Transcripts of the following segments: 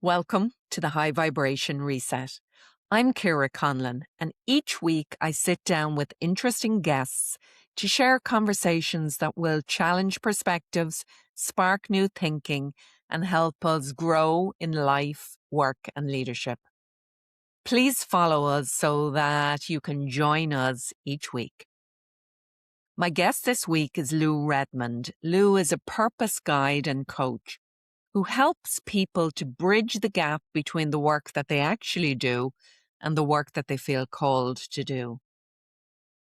Welcome to the High Vibration Reset. I'm Ciara Conlon, and each week I sit down with interesting guests to share conversations that will challenge perspectives, spark new thinking, and help us grow in life, work, and leadership. Please follow us so that you can join us each week. My guest this week is Lou Redmond. Lou is a purpose guide and coach who helps people to bridge the gap between the work that they actually do and the work that they feel called to do.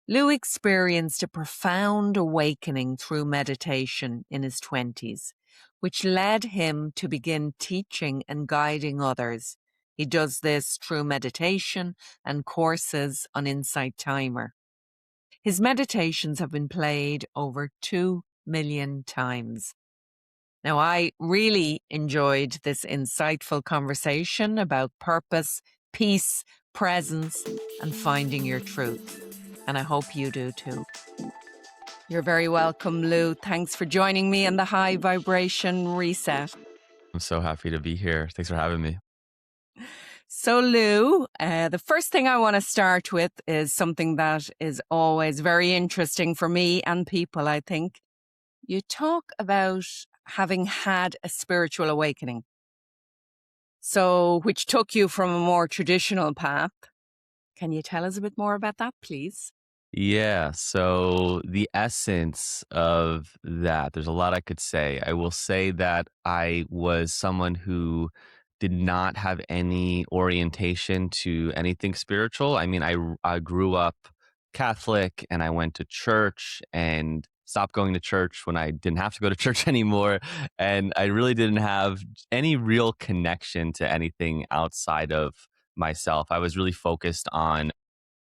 Lou experienced a profound awakening through meditation in his 20s, which led him to begin teaching and guiding others. He does this through meditation and courses on Insight Timer. His meditations have been played over 2 million times. Now, I really enjoyed this insightful conversation about purpose, peace, presence, and finding your truth. And I hope you do too. You're very welcome, Lou. Thanks for joining me in the High Vibration Reset. I'm so happy to be here. Thanks for having me. So, Lou, the first thing I want to start with is something that is always very interesting for me and people, I think. You talk about having had a spiritual awakening, so which took you from a more traditional path. Can you tell us a bit more about that, please? Yeah, so the essence of that, there's a lot I could say. I will say that I was someone who did not have any orientation to anything spiritual. I mean, I grew up Catholic and I went to church and stopped going to church when I didn't have to go to church anymore. And I really didn't have any real connection to anything outside of myself. I was really focused on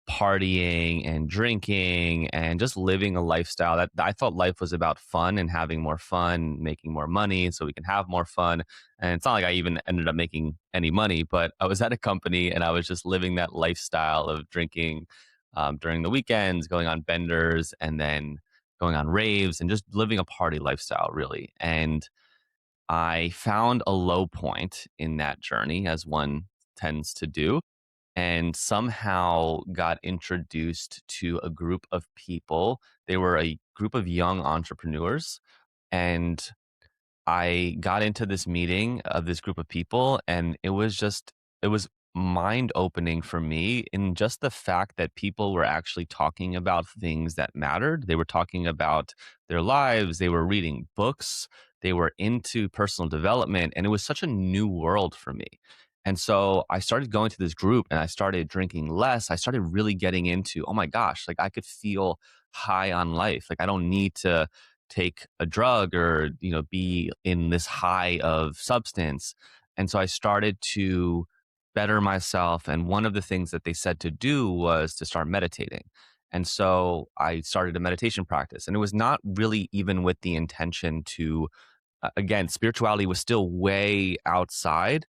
partying and drinking and just living a lifestyle that I thought life was about fun and having more fun, making more money so we can have more fun. And it's not like I even ended up making any money, but I was at a company and I was just living that lifestyle of drinking during the weekends, going on benders, and then going on raves and just living a party lifestyle, really. And I found a low point in that journey, as one tends to do, and somehow got introduced to a group of people. They were a group of young entrepreneurs. And I got into this meeting of this group of people, and it was mind opening for me in just the fact that people were actually talking about things that mattered. They were talking about their lives, they were reading books, they were into personal development, and it was such a new world for me. And so I started going to this group and I started drinking less. I started really getting into, oh my gosh, like I could feel high on life. Like I don't need to take a drug or be in this high of substance. And so I started to better myself, and one of the things that they said to do was to start meditating. And so I started a meditation practice, and it was not really even with the intention to again, spirituality was still way outside.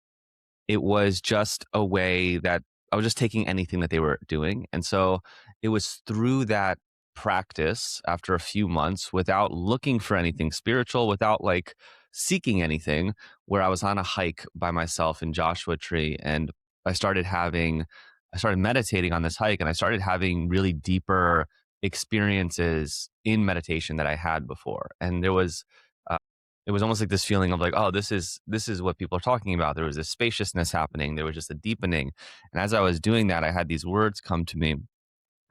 It was just a way that I was just taking anything that they were doing. And so it was through that practice after a few months, without looking for anything spiritual, without like seeking anything, where I was on a hike by myself in Joshua Tree, and I started having I started meditating on this hike, and I started having really deeper experiences in meditation that I had before. And uh, it was almost like this feeling of like, oh, this is what people are talking about. There was this spaciousness happening. There was just a deepening. And as I was doing that, I had these words come to me.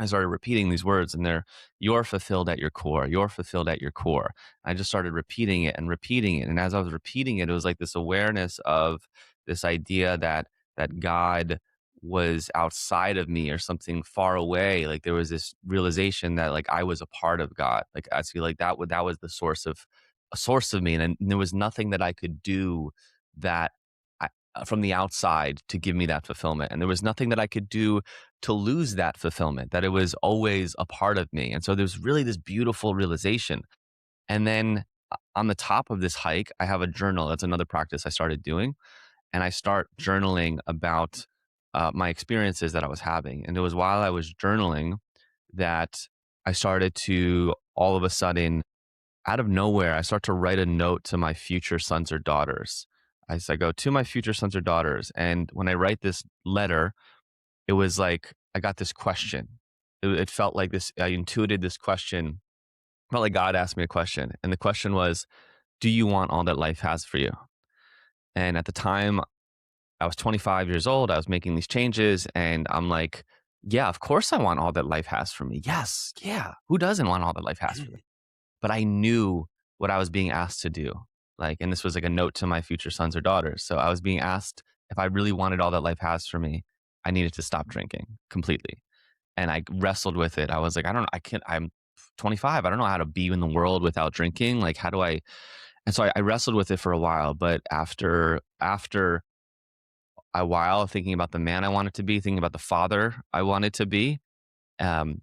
I started repeating these words, and they're, you're fulfilled at your core. You're fulfilled at your core. I just started repeating it and repeating it. And as I was repeating it, it was like this awareness of this idea that God was outside of me or something far away. Like there was this realization that like I was a part of God. Like I feel like that was the source of a source of me. And there was nothing that I could do that from the outside to give me that fulfillment. And there was nothing that I could do to lose that fulfillment, that it was always a part of me. And so there's really this beautiful realization. And then on the top of this hike, I have a journal. That's another practice I started doing. And I start journaling about my experiences that I was having. And it was while I was journaling that I started to all of a sudden, out of nowhere, I start to write a note to my future sons or daughters. I go to my future sons or daughters. And when I write this letter, it was like I got this question. It felt like this. I intuited this question. Felt like God asked me a question, and the question was, "Do you want all that life has for you?" And at the time, I was 25 years old. I was making these changes, and I'm like, "Yeah, of course I want all that life has for me. Yes, yeah. Who doesn't want all that life has for them?" But I knew what I was being asked to do. Like, and this was like a note to my future sons or daughters. So I was being asked if I really wanted all that life has for me, I needed to stop drinking completely. And I wrestled with it. I was like, I can't, I'm 25. I don't know how to be in the world without drinking. Like, how do I? And so I wrestled with it for a while. But after a while, thinking about the man I wanted to be, thinking about the father I wanted to be, um,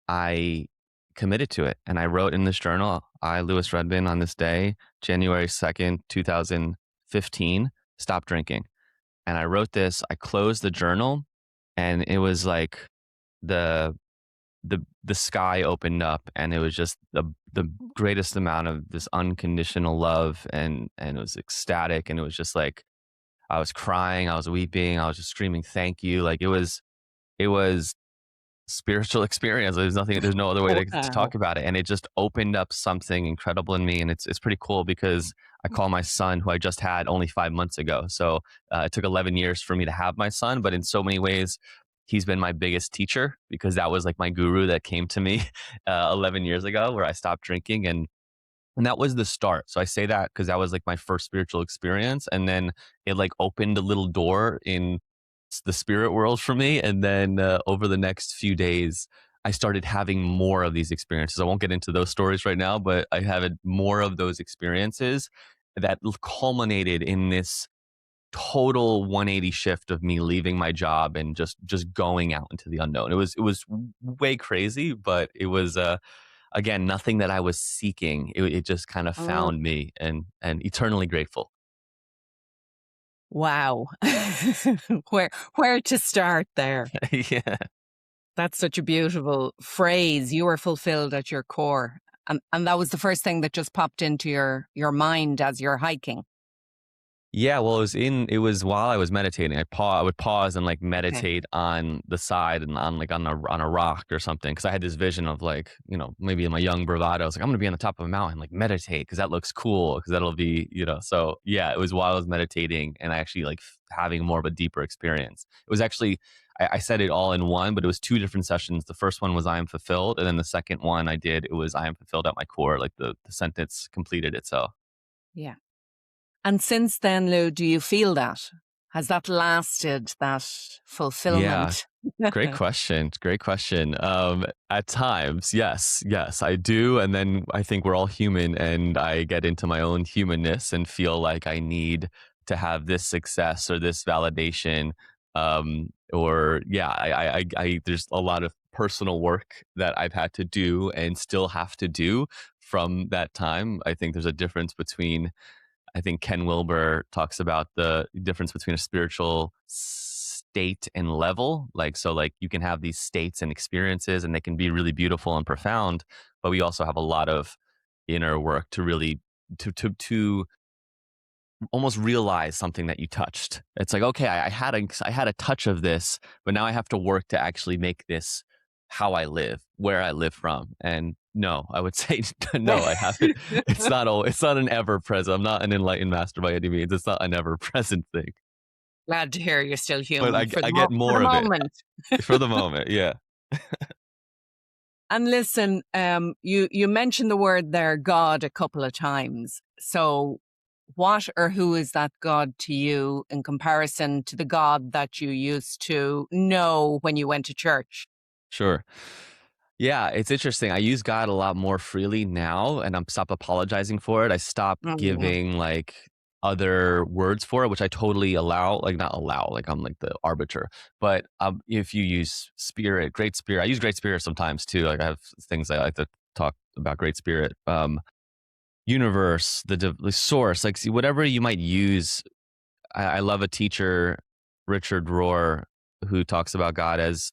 I committed to it, and I wrote in this journal, "I, Lewis Redmond, on this day, January 2nd, 2015, stopped drinking." And I wrote this, I closed the journal, and it was like the the sky opened up, and it was just the greatest amount of this unconditional love, and it was ecstatic, and it was just like I was crying, I was weeping, I was just screaming, "Thank you." Like, it was spiritual experience. There's no other way to Wow. talk about it. And it just opened up something incredible in me. And it's pretty cool because I call my son, who I just had only 5 months ago. So it took 11 years for me to have my son, but in so many ways, he's been my biggest teacher because that was like my guru that came to me 11 years ago where I stopped drinking. And that was the start. So I say that because that was like my first spiritual experience. And then it like opened a little door in the spirit world for me. And then over the next few days, I started having more of these experiences. I won't get into those stories right now, but I had more of those experiences that culminated in this total 180 shift of me leaving my job and just going out into the unknown. It was way crazy, but it was again, nothing that I was seeking. It just kind of Mm, found me, and eternally grateful. wow. Where to start there? Yeah. That's such a beautiful phrase. You were fulfilled at your core. And that was the first thing that just popped into your mind as you're hiking. Yeah, well, it was while I was meditating. I would pause and like Okay. meditate on the side and on like on a rock or something because I had this vision of like, maybe in my young bravado, I was like, I'm gonna be on the top of a mountain, like meditate because that looks cool because that'll be, so yeah, it was while I was meditating and I actually like having more of a deeper experience. It was actually I said it all in one, but it was two different sessions. The first one was I am fulfilled, and then the second one I did it was I am fulfilled at my core. Like the sentence completed itself. Yeah. And since then, Lou, do you feel that? Has that lasted, that Yeah, fulfillment? great question. Great question. At times, yes, yes, I do. And then I think we're all human, and I get into my own humanness and feel like I need to have this success or this validation. Or yeah, there's a lot of personal work that I've had to do and still have to do from that time. I think there's a difference between I think Ken Wilber talks about the difference between a spiritual state and level. Like, so like you can have these states and experiences and they can be really beautiful and profound, but we also have a lot of inner work to really to almost realize something that you touched. It's like, okay, I had a touch of this, but now I have to work to actually make this how I live, where I live from. And no, I would say no, I haven't. It's not an ever present. I'm not an enlightened master by any means. It's not an ever present thing, Glad to hear you're still but human for I get for the more of it moment. for the moment. Yeah, And listen, you mentioned the word there, God, a couple of times. So, what or who is that God to you in comparison to the God that you used to know when you went to church? sure. Yeah, it's interesting. I use God a lot more freely now, and I'm stop apologizing for it. I stopped Mm, giving like other words for it, which I totally allow, like not allow, like I'm like the arbiter. But if you use spirit, great spirit, I use great spirit sometimes too. Like I have things I like to talk about great spirit, universe, the source, like see, whatever you might use. I love a teacher, Richard Rohr, who talks about God as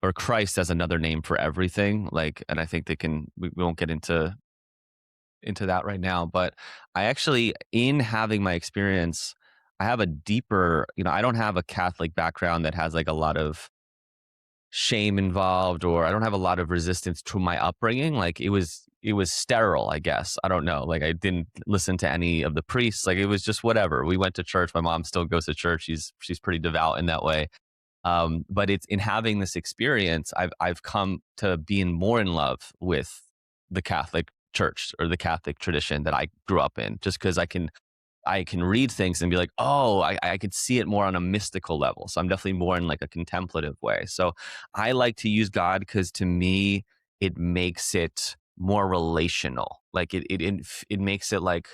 or Christ as another name for everything. Like, and I think we won't get into into that right now. But I actually, in having my experience, I have a deeper, I don't have a Catholic background that has like a lot of shame involved, or I don't have a lot of resistance to my upbringing. Like it was sterile, I guess. I don't know. Like I didn't listen to any of the priests. Like it was just whatever. We went to church. My mom still goes to church. She's pretty devout in that way. But it's in having this experience, I've come to being more in love with the Catholic Church or the Catholic tradition that I grew up in, just because I can read things and be like, oh, I could see it more on a mystical level. So I'm definitely more in like a contemplative way. So I like to use God because to me, it makes it more relational. Like it makes it like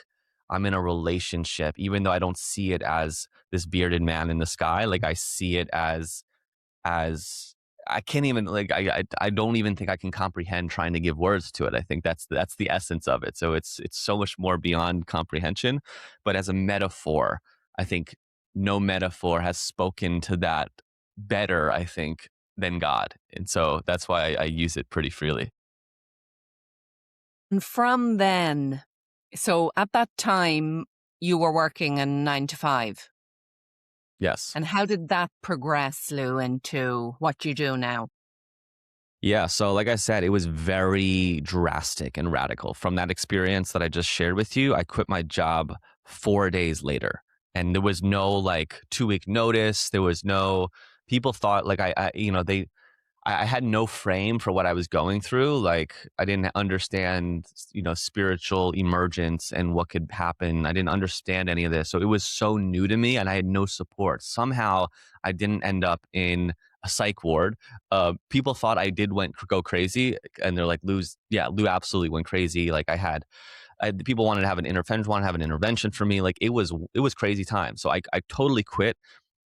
I'm in a relationship, even though I don't see it as this bearded man in the sky. Like I see it as I can't even like I don't even think I can comprehend trying to give words to it. I think that's the essence of it. So it's so much more beyond comprehension. But as a metaphor, I think no metaphor has spoken to that better, I think, than God. And so that's why I use it pretty freely. And from then, so at that time, you were working a 9 to 5. Yes. And how did that progress, Lou, into what you do now? Yeah. So, like I said, it was very drastic and radical. From that experience that I just shared with you, I quit my job 4 days later. And there was no like 2 week notice. There was no, people thought like I had no frame for what I was going through. Like I didn't understand, spiritual emergence and what could happen. I didn't understand any of this. So it was so new to me and I had no support. Somehow I didn't end up in a psych ward. People thought I did go crazy and they're like, Lou absolutely went crazy. Like people wanted to have an intervention, want to have an intervention for me. Like it was crazy time. So I totally quit.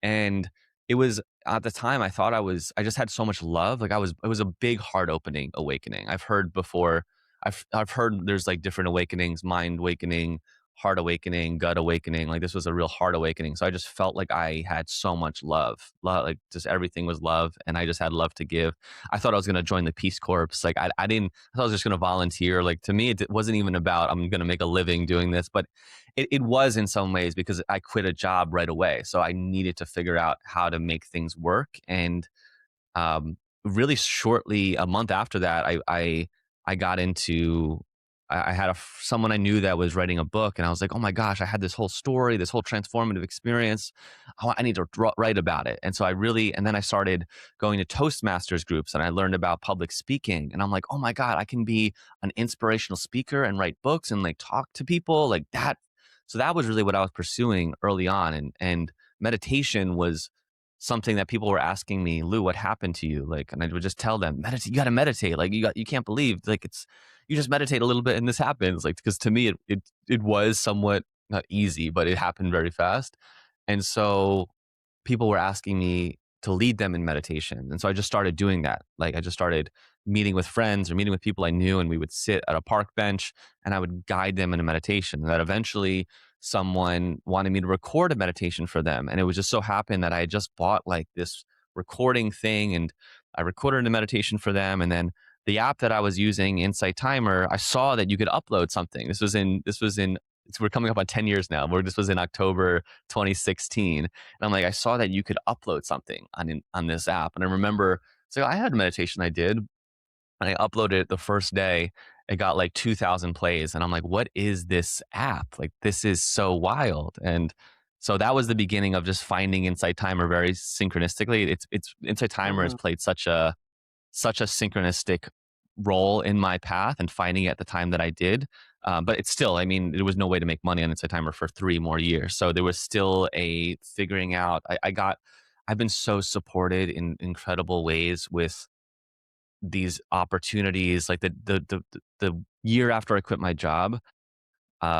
And it was at the time I thought I just had so much love. Like it was a big heart opening awakening. I've heard before, I've heard there's like different awakenings, mind awakening, heart awakening, gut awakening. Like this was a real heart awakening. So I just felt like I had so much love. Like just everything was love. And I just had love to give. I thought I was going to join the Peace Corps. Like I didn't, I thought I was just going to volunteer. Like to me, it wasn't even about, I'm going to make a living doing this, but it was in some ways because I quit a job right away. So I needed to figure out how to make things work. And really shortly, a month after that, I got into. I had someone I knew that was writing a book, and I was like, "Oh my gosh, I had this whole story, this whole transformative experience. I need to write about it." And so and then I started going to Toastmasters groups, and I learned about public speaking. And I'm like, "Oh my god, I can be an inspirational speaker and write books and like talk to people like that." So that was really what I was pursuing early on, and meditation was something that people were asking me, Lou, what happened to you? Like, and I would just tell them, meditate, you got to meditate. Like you can't believe like you just meditate a little bit and this happens. Like, because to me, it was somewhat not easy, but it happened very fast. And so people were asking me to lead them in meditation. And so I just started doing that. Like I just started meeting with friends or meeting with people I knew, and we would sit at a park bench and I would guide them in a meditation. And that eventually someone wanted me to record a meditation for them. And it was just so happened that I had just bought like this recording thing and I recorded a meditation for them. And then the app that I was using, Insight Timer, I saw that you could upload something. We're coming up on 10 years now. This was in October 2016. And I'm like, I saw that you could upload something on this app. And I remember, so I had a meditation I did, and I uploaded it the first day. It got like 2,000 plays. And I'm like, what is this app? Like, this is so wild. And so that was the beginning of just finding Insight Timer very synchronistically. It's Insight Timer has Mhm. played such a synchronistic role in my path and finding it at the time that I did. But it's still, I mean, there was no way to make money on Insight Timer for 3 more years. So there was still a figuring out. I've been so supported in incredible ways with these opportunities. Like the year after I quit my job,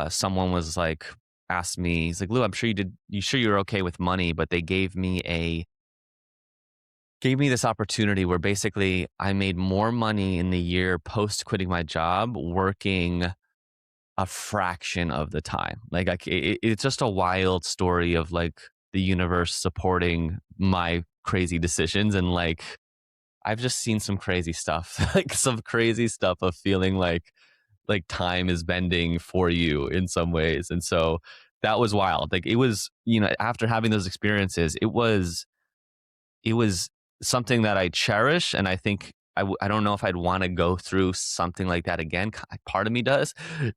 someone was like, asked me, he's like, Lou, you sure you're okay with money? But they gave me this opportunity where basically I made more money in the year post quitting my job working a fraction of the time. Like it's just a wild story of like the universe supporting my crazy decisions. And like I've just seen some crazy stuff, like some crazy stuff of feeling like like time is bending for you in some ways. And so that was wild. Like it was, after having those experiences, it was something that I cherish, and I think I don't know if I'd want to go through something like that again. Part of me does,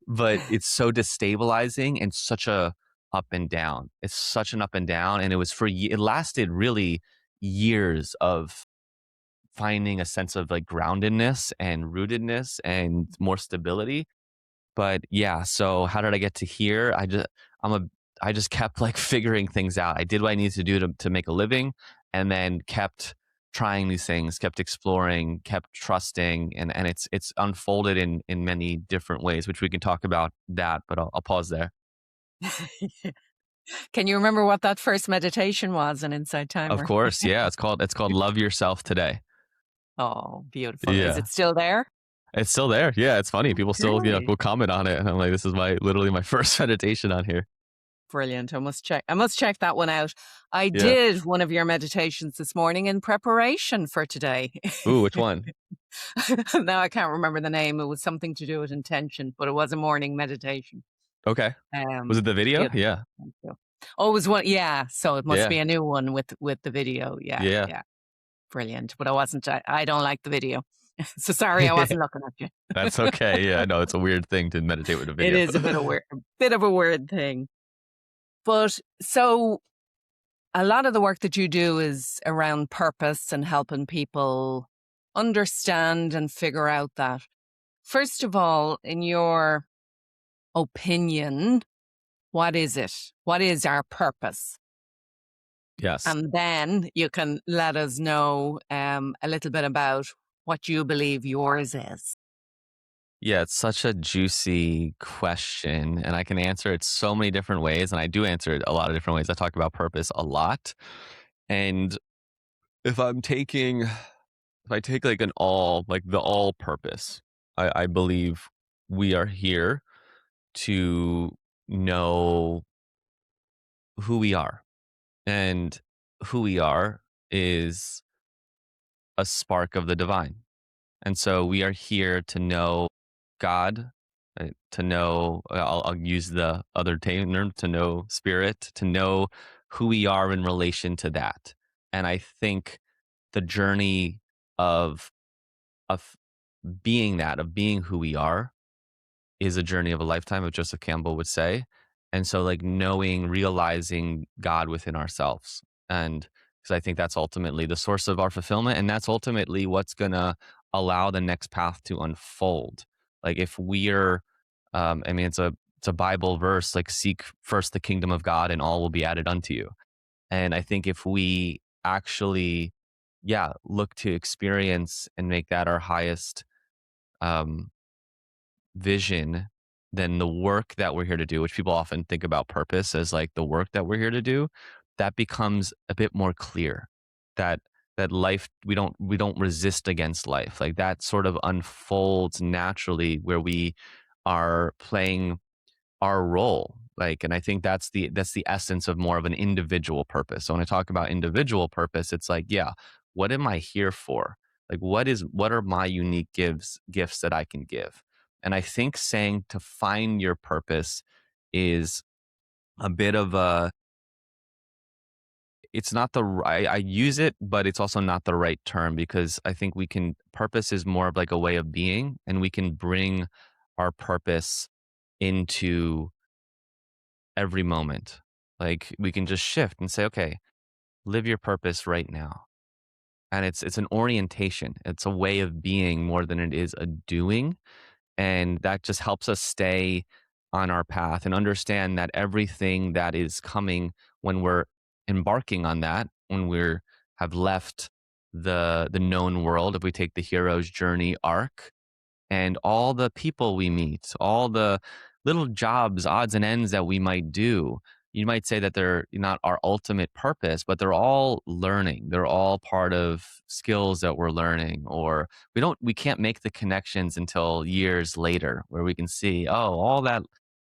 but it's so destabilizing and such a up and down. It's such an up and down, and it lasted really years of finding a sense of like groundedness and rootedness and more stability. But yeah, so how did I get to here? I'm a I just kept like figuring things out. I did what I needed to do to make a living, and then kept trying these things, kept exploring, kept trusting, and it's unfolded in many different ways, which we can talk about that, but I'll pause there. Can you remember what that first meditation was, an Insight Of Timer? course, yeah, it's called Love Yourself Today. Oh, beautiful. Is Yeah. it still there? It's still there. Yeah, it's funny. People still, Okay. will comment on it, and I'm like, this is literally my first meditation on here. Brilliant. I must check that one out. I Yeah. did one of your meditations this morning in preparation for today. Ooh, which one? Now I can't remember the name. It was something to do with intention, but it was a morning meditation. Okay. Was it the video? Beautiful. Yeah. Thank you. Oh, it was one. Yeah. So it must Yeah. be a new one with the video. Yeah. Yeah. Yeah. Brilliant. But I wasn't. I don't like the video. So sorry, I wasn't looking at That's you. okay. Yeah, I know it's a weird thing to meditate with a It video. is a bit of a weird thing. But so a lot of the work that you do is around purpose and helping people understand and figure out that. First of all, in your opinion, what is it? What is our purpose? Yes. And then you can let us know a little bit about what you believe yours is. Yeah, it's such a juicy question, and I can answer it so many different ways, and I do answer it a lot of different ways. I talk about purpose a lot. And if I'm taking if I take like the all purpose, I believe we are here to know who we are. And who we are is a spark of the divine. And so we are here to know God, to know, I'll use the other term, to know spirit, to know who we are in relation to that. And I think the journey of, of being that, of being who we are, is a journey of a lifetime, of Joseph Campbell would say. And so, like, knowing, realizing God within ourselves. And because I think that's ultimately the source of our fulfillment. And that's ultimately what's going to allow the next path to unfold. Like, if we're, I mean, it's a Bible verse, like, seek first the kingdom of God and all will be added unto you. And I think if we actually, yeah, look to experience and make that our highest, um, vision, then the work that we're here to do, which people often think about purpose as like the work that we're here to do, that becomes a bit more clear. That life, we don't resist against life. Like that sort of unfolds naturally where we are playing our role. Like, and I think that's the essence of more of an individual purpose. So when I talk about individual purpose, it's like, yeah, what am I here for? Like, what are my unique gifts that I can give? And I think saying to find your purpose is a bit of a, it's not the right, I use it, but it's also not the right term, because I think purpose is more of like a way of being, and we can bring our purpose into every moment. Like, we can just shift and say, okay, live your purpose right now. And it's an orientation. It's a way of being more than it is a doing. And that just helps us stay on our path and understand that everything that is coming when we're embarking on that, when we're have left the known world, if we take the hero's journey arc, and all the people we meet, all the little jobs, odds and ends that we might do. You might say that they're not our ultimate purpose, but they're all learning. They're all part of skills that we're learning, or we can't make the connections until years later where we can see, oh,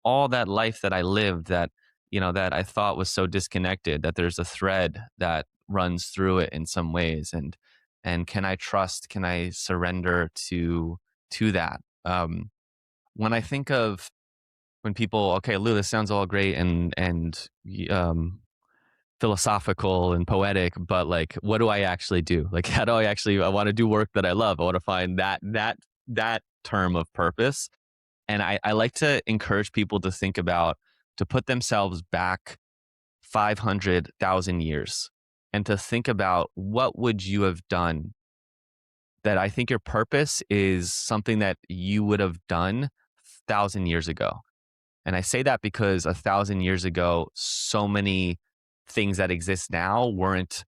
all that life that I lived, that, that I thought was so disconnected, that there's a thread that runs through it in some ways. And can I trust, can I surrender to that? when I think of when people, okay, Lou, this sounds all great and philosophical and poetic, but like, what do I actually do? Like, how do I want to do work that I love? I want to find that term of purpose. And I like to encourage people to think about, to put themselves back 500,000 years and to think about what would you have done, that I think your purpose is something that you would have done 1,000 years ago. And I say that because 1,000 years ago, so many things that exist now weren't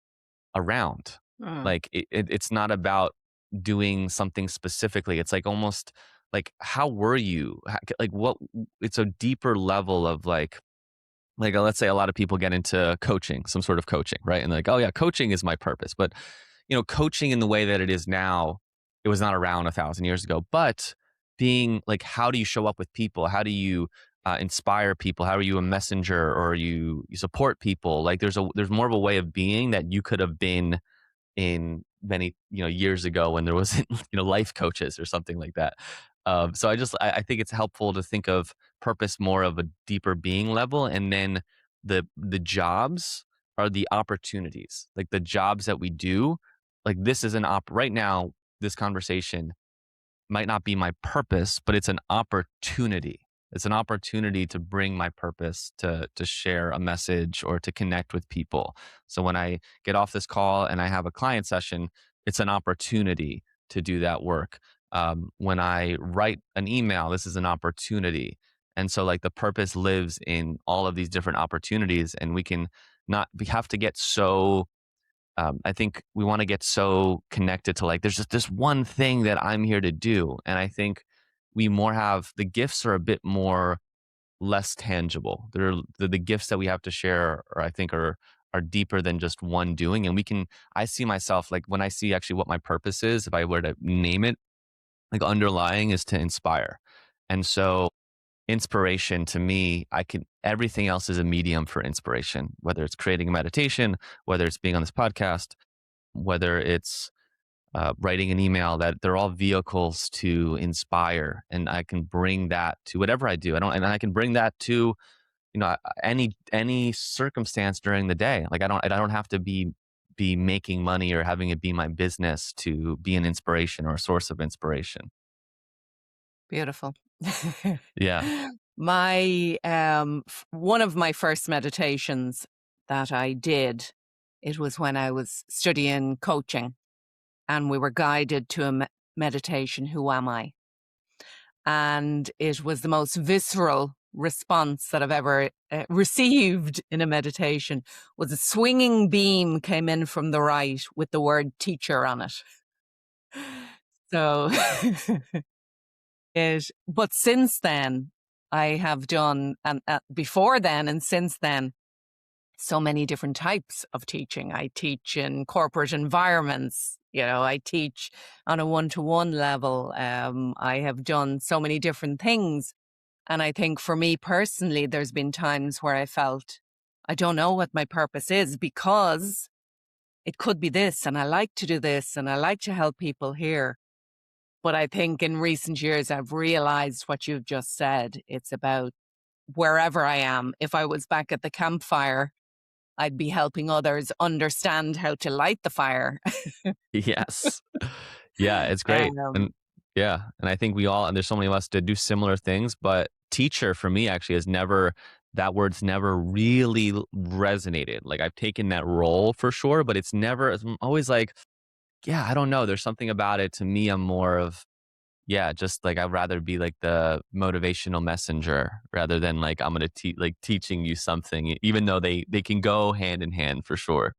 around. Mm. Like it's not about doing something specifically. It's like almost like, how were you? Like what? It's a deeper level of let's say a lot of people get into coaching, some sort of coaching, right? And they're like, oh yeah, coaching is my purpose. But coaching in the way that it is now, it was not around 1,000 years ago. But being like, how do you show up with people? How do you inspire people? How are you a messenger, or you support people? Like there's more of a way of being that you could have been in many years ago when there wasn't life coaches or something like that. So I think it's helpful to think of purpose more of a deeper being level, and then the jobs are the opportunities, like the jobs that we do. Like this is right now, this conversation might not be my purpose, but it's an opportunity. It's an opportunity to bring my purpose, to share a message or to connect with people. So when I get off this call and I have a client session, it's an opportunity to do that work. When I write an email, this is an opportunity. And so like the purpose lives in all of these different opportunities, and we have to get so I think we want to get so connected to like, there's just this one thing that I'm here to do. And I think we more have the gifts are a bit more less tangible. They're the gifts that we have to share, or I think are deeper than just one doing. And I see myself like when I see actually what my purpose is, if I were to name it, like underlying is to inspire. And so inspiration to me, everything else is a medium for inspiration, whether it's creating a meditation, whether it's being on this podcast, whether it's writing an email, that they're all vehicles to inspire. And I can bring that to whatever I do. And I can bring that to, any circumstance during the day. Like I don't have to be making money or having it be my business to be an inspiration or a source of inspiration. Beautiful. Yeah. One of my first meditations that I did, it was when I was studying coaching, and we were guided to a meditation, Who Am I? And it was the most visceral response that I've ever received in a meditation. Was a swinging beam came in from the right with the word teacher on it. So but since then, I have done, and before then and since then, so many different types of teaching. I teach in corporate environments. I teach on a one-to-one level. I have done so many different things. And I think for me personally, there's been times where I felt I don't know what my purpose is, because it could be this, and I like to do this, and I like to help people here. But I think in recent years, I've realized what you've just said. It's about wherever I am. If I was back at the campfire, I'd be helping others understand how to light the fire. Yes. Yeah, it's great. um, And yeah, and I think and there's so many of us to do similar things, but teacher for me actually that word's never really resonated. Like I've taken that role for sure, but I'm always like, yeah, I don't know. There's something about it. To me, I'm more of, yeah, just like I'd rather be like the motivational messenger rather than like I'm going to teaching you something, even though they can go hand in hand for sure.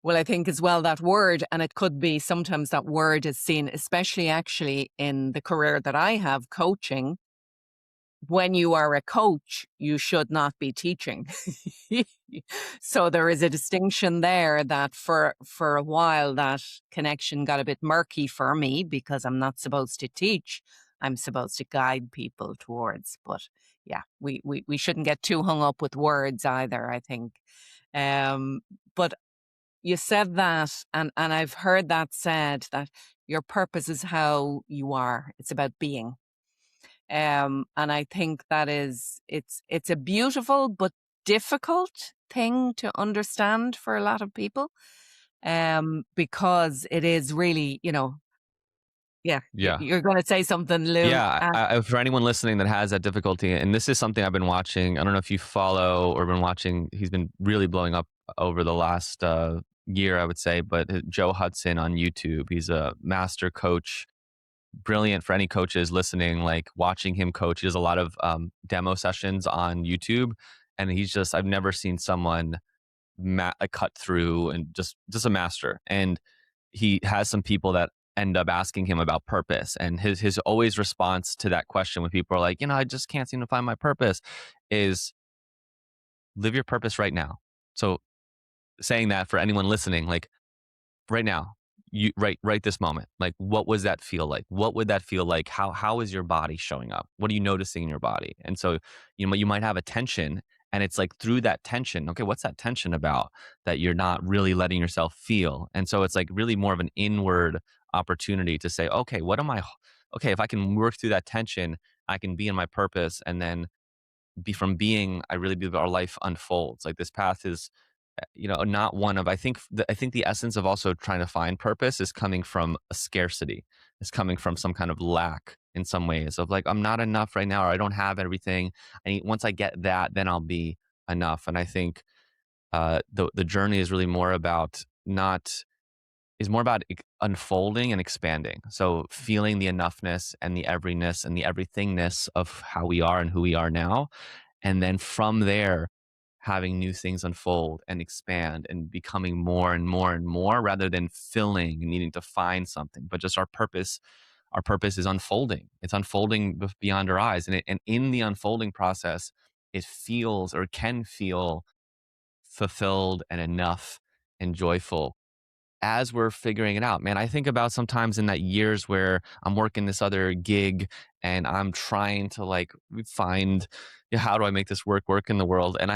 well, I think as well that word, and it could be sometimes that word is seen, especially actually in the career that I have, coaching. When you are a coach, you should not be teaching. So there is a distinction there that for a while that connection got a bit murky for me, because I'm not supposed to teach. I'm supposed to guide people towards. But yeah, we shouldn't get too hung up with words either, I think. Um, but you said that, and I've heard that said, that your purpose is how you are. It's about being. And I think that it's a beautiful but difficult thing to understand for a lot of people, because it is really, yeah, Yeah. you're going to say something, Lou. Yeah, for anyone listening that has that difficulty, and this is something I've been watching. I don't know if you follow or been watching. He's been really blowing up over the last year, I would say. But Joe Hudson on YouTube, he's a master coach, brilliant for any coaches listening. Like watching him coach, he does a lot of demo sessions on YouTube, and he's just I've never seen someone cut through and just a master. And he has some people that end up asking him about purpose, and his always response to that question when people are like, I just can't seem to find my purpose, is live your purpose right now. So saying that for anyone listening, like right now, you right this moment, like what was that feel like? What would that feel like? How is your body showing up? What are you noticing in your body? And so you might have a tension, and it's like through that tension, okay, what's that tension about that you're not really letting yourself feel? And so it's like really more of an inward opportunity to say, okay, okay, if I can work through that tension, I can be in my purpose, and then be from being, I really believe our life unfolds. Like this path is, not one of, I think the essence of also trying to find purpose is coming from a scarcity. Is coming from some kind of lack in some ways of like, I'm not enough right now, or I don't have everything. And once I get that, then I'll be enough. And I think the journey is really more about not is more about unfolding and expanding. So feeling the enoughness and the everyness and the everythingness of how we are and who we are now. And then from there, having new things unfold and expand and becoming more and more and more rather than filling and needing to find something, but just our purpose is unfolding. It's unfolding beyond our eyes. And in the unfolding process, it feels or can feel fulfilled and enough and joyful as we're figuring it out. Man, I think about sometimes in that years where I'm working this other gig and I'm trying to like find, how do I make this work in the world? And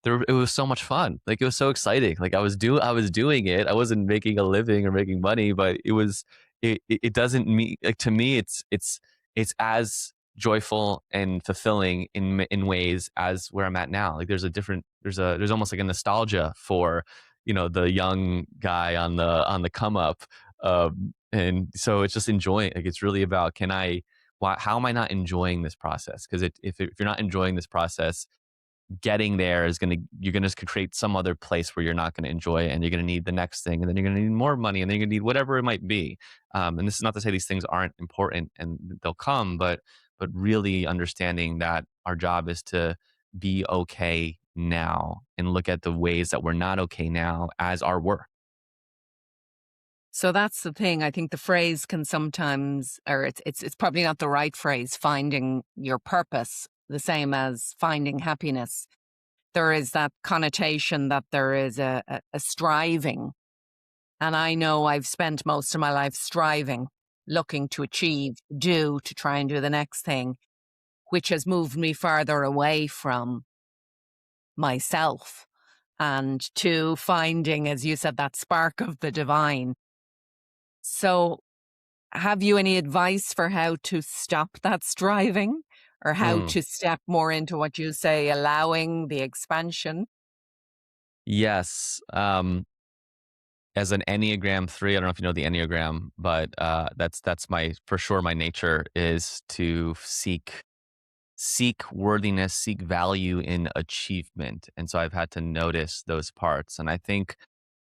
it was so much fun. Like it was so exciting. Like I was doing it. I wasn't making a living or making money, but it doesn't mean, like, to me, it's as joyful and fulfilling in ways as where I'm at now. Like there's almost like a nostalgia for the young guy on the come up, and so it's just enjoying. Like it's really about, how am I not enjoying this process? Because if you're not enjoying this process, getting there you're gonna create some other place where you're not gonna enjoy it, and you're gonna need the next thing, and then you're gonna need more money, and then you're gonna need whatever it might be. And this is not to say these things aren't important and they'll come, but really understanding that our job is to be okay now and look at the ways that we're not okay now as our work. So that's the thing. I think the phrase can sometimes, or it's probably not the right phrase, finding your purpose, the same as finding happiness. There is that connotation that there is a striving. And I know I've spent most of my life striving, looking to achieve, to try and do the next thing, which has moved me farther away from myself and to finding, as you said, that spark of the divine. So, have you any advice for how to stop that striving, or how Mm. to step more into what you say, allowing the expansion? Yes. As an Enneagram 3, I don't know if you know the Enneagram, but that's my for sure my nature is to seek worthiness, seek value in achievement. And so I've had to notice those parts. And I think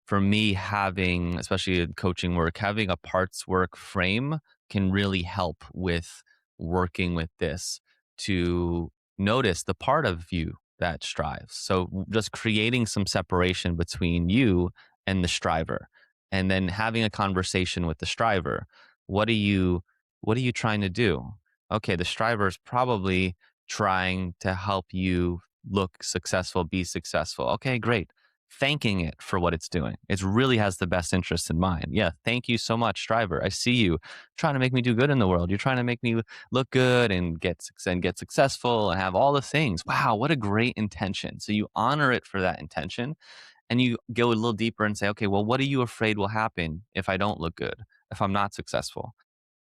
for me, having, especially in coaching work, having a parts work frame can really help with working with this, to notice the part of you that strives. So just creating some separation between you and the striver, and then having a conversation with the striver. What are you what are you trying to do? Okay, the striver is probably trying to help you look successful, be successful. Okay, great, thanking it for what it's doing. It really has the best interest in mind. Yeah, thank you so much, Striver. I see you trying to make me do good in the world. You're trying to make me look good and get successful and have all the things. Wow, what a great intention. So you honor it for that intention, and you go a little deeper and say, okay, well, what are you afraid will happen if I don't look good, if I'm not successful?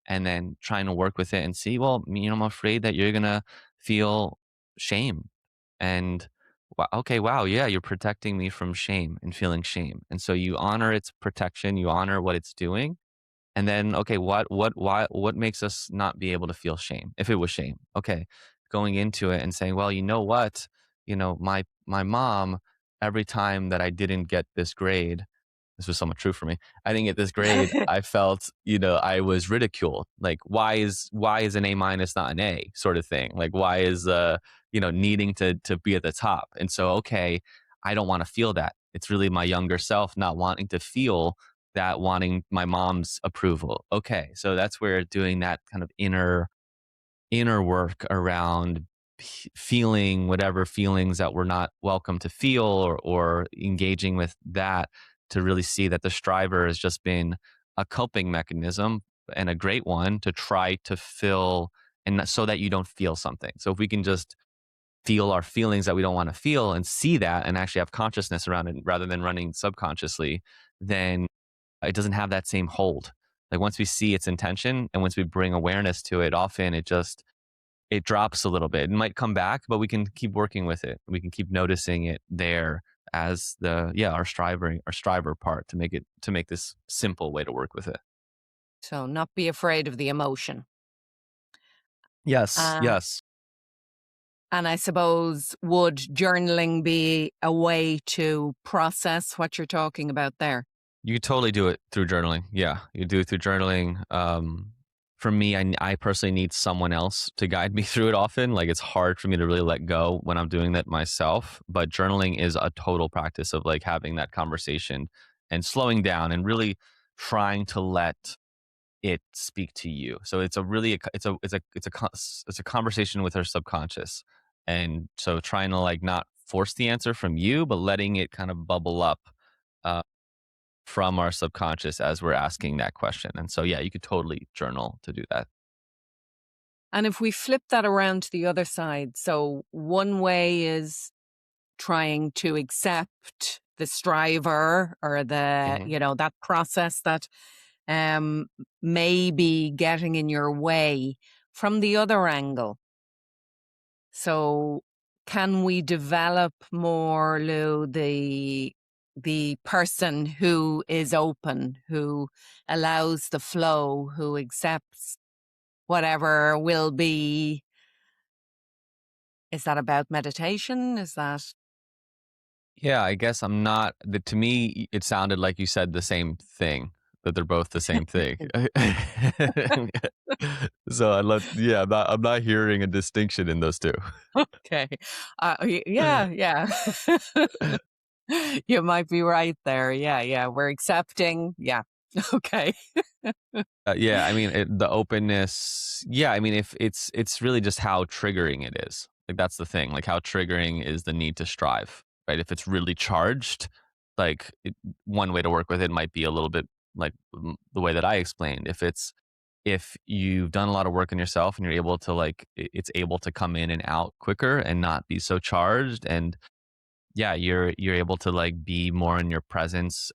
and then trying to work with it and see, well, I'm afraid that you're gonna feel shame. And okay, wow, yeah, you're protecting me from shame and feeling shame. And so you honor its protection, you honor what it's doing, and then, okay, what makes us not be able to feel shame? If it was shame, okay, going into it and saying, well, you know what, my mom, every time that I didn't get this grade, this was somewhat true for me. I didn't get this grade. I felt, I was ridiculed. Like, why is an A minus not an A, sort of thing? Like, why is needing to be at the top? And so, okay, I don't want to feel that. It's really my younger self not wanting to feel that, wanting my mom's approval. Okay, so that's where doing that kind of inner work around feeling whatever feelings that we're not welcome to feel, or engaging with that, to really see that the striver has just been a coping mechanism, and a great one, to try to fill, and so that you don't feel something. So if we can just feel our feelings that we don't want to feel and see that and actually have consciousness around it rather than running subconsciously, then it doesn't have that same hold. Like, once we see its intention and once we bring awareness to it, often it drops a little bit. It might come back, but we can keep working with it. We can keep noticing it there as our striver part, to make this simple way to work with it. So, not be afraid of the emotion. Yes, Uh, yes. and I suppose, would journaling be a way to process what you're talking about there? You could totally do it through journaling. Yeah, you do it through journaling. For me, I personally need someone else to guide me through it often. Like, it's hard for me to really let go when I'm doing that myself. But journaling is a total practice of like having that conversation and slowing down and really trying to let it speak to you. So it's a really it's a conversation with our subconscious. And so trying to like not force the answer from you, but letting it kind of bubble up uh, from our subconscious as we're asking that question. And so, yeah, you could totally journal to do that. And if we flip that around to the other side, so one way is trying to accept the striver, or Hmm. that process that um, may be getting in your way. From the other angle, so can we develop more, Lou, the person who is open, who allows the flow, who accepts whatever will be? Is that about meditation? Is that Yeah, I guess I'm not. To me, it sounded like you said the same thing. That they're both the same thing. So I love. Yeah, I'm not hearing a distinction in those two. okay? Yeah, yeah. You might be right there. Yeah, yeah. We're accepting. Yeah. Okay. Yeah, I mean, the openness. Yeah, I mean, if it's really just how triggering it is. Like, that's the thing. Like, how triggering is the need to strive, right? If it's really charged, one way to work with it might be a little bit like the way that I explained. If you've done a lot of work on yourself and you're able to like, it's able to come in and out quicker and not be so charged, and yeah, you're able to like be more in your presence,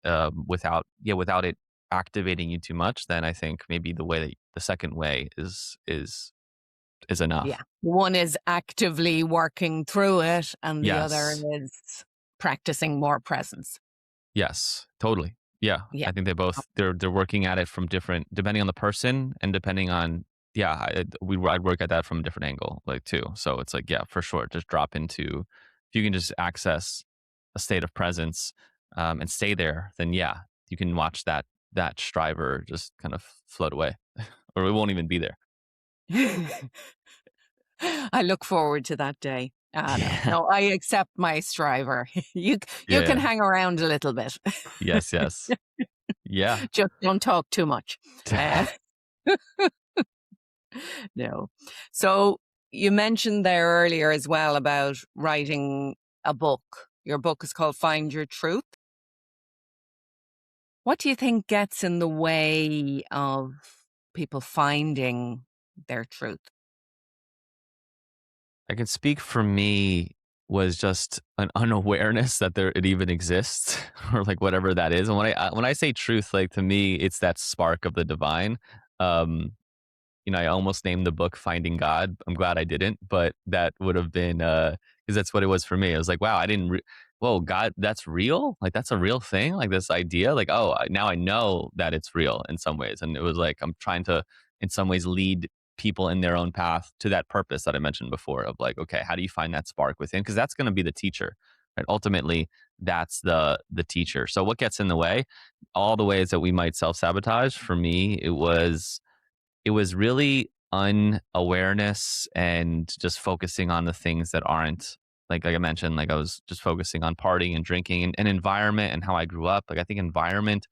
without it activating you too much, then I think maybe the second way is Yeah. enough. One is actively working through it, and the other Yes. is practicing more presence. Yes, totally. Yeah, Yeah. I think they're working at it from different, depending on the person and depending on, yeah, I'd work at that from a different angle, like, too. So it's like, yeah, for sure, just drop into, if you can just access a state of presence, and stay there, then yeah, you can watch that striver just kind of float away, or it won't even be there. I look forward to that day. Ah, no, Yeah. no, I accept my striver. You can Yeah. hang around a little bit. Yes, yes. Yeah. Just don't talk too much. Uh, no. So you mentioned there earlier as well about writing a book. Your book is called Find Your Truth. What do you think gets in the way of people finding their truth? I can speak for me, was just an unawareness that it even exists, or like whatever that is. And when I say truth, like, to me, it's that spark of the divine. Um, I almost named the book Finding God. I'm glad I didn't, but that would have been, because that's what it was for me. I was like, wow, I didn't, whoa, God, that's real? Like, that's a real thing? Like, this idea? Like, oh, now I know that it's real in some ways. And it was like, I'm trying to, in some ways, lead people in their own path to that purpose that I mentioned before of like, okay, how do you find that spark within? Because that's going to be the teacher, right? Ultimately, that's the teacher. So what gets in the way? All the ways that we might self-sabotage. For me, it was really unawareness and just focusing on the things that aren't, like I mentioned, like I was just focusing on partying and drinking and environment and how I grew up. Like I think environment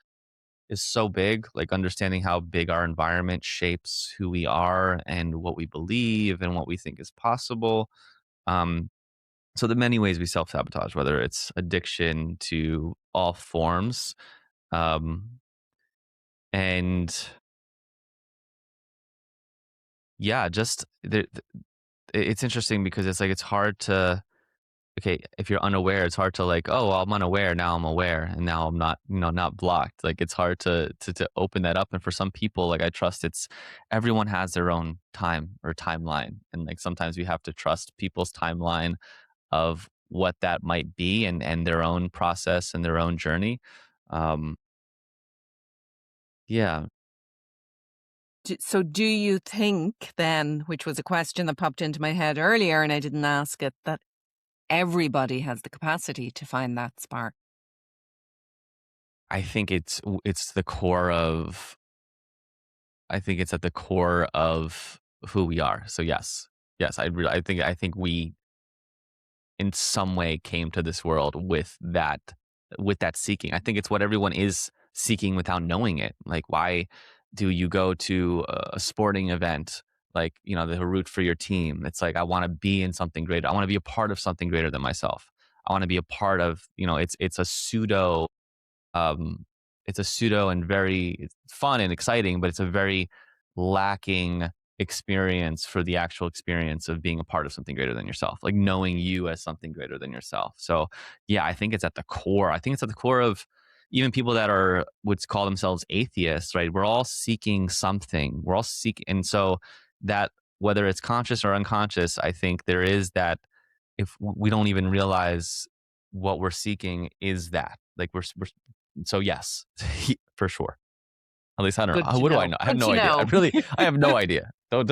is so big, like understanding how big our environment shapes who we are and what we believe and what we think is possible. Um, so the many ways we self-sabotage, whether it's addiction to all forms, um, and yeah, just it's interesting because it's like it's hard to, okay, if you're unaware, it's hard to like, oh, well, I'm unaware, now I'm aware, and now I'm not, not blocked. Like it's hard to open that up. And for some people, like I trust it's everyone has their own time or timeline. And like sometimes we have to trust people's timeline of what that might be and their own process and their own journey. Um, yeah. So, do you think then, which was a question that popped into my head earlier and I didn't ask it, that everybody has the capacity to find that spark? I think it's the core of I think it's at the core of who we are. So yes. Yes, I think we in some way came to this world with that seeking. I think it's what everyone is seeking without knowing it. Like why do you go to a sporting event like, the root for your team? It's like I want to be in something greater. I want to be a part of something greater than myself. I want to be a part of, it's a pseudo um, it's a pseudo and very it's fun and exciting, but it's a very lacking experience for the actual experience of being a part of something greater than yourself, like knowing you as something greater than yourself. So, yeah, I think it's at the core. I think it's at the core of even people that are would call themselves atheists, right? We're all seeking something. We're all seeking, and so that whether it's conscious or unconscious, I think there is that if we don't even realize what we're seeking is that like we're so yes, for sure. At least I don't Good know. to What do I know. know? I have Good no to idea. know. I have no idea. Don't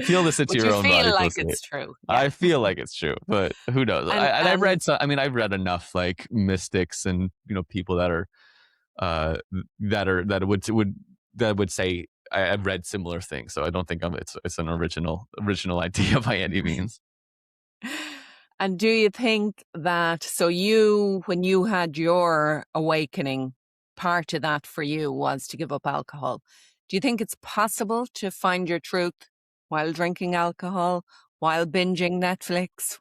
feel this into But your you own feel body like closely. it's true. Yeah. I feel like it's true, but who knows? And I've read some. I mean, I've read enough like mystics and people that are uh that would say I've read similar things. So I don't think it's an original idea by any means. And do you think that, so you, when you had your awakening, part of that for you was to give up alcohol. Do you think it's possible to find your truth while drinking alcohol, while binging Netflix?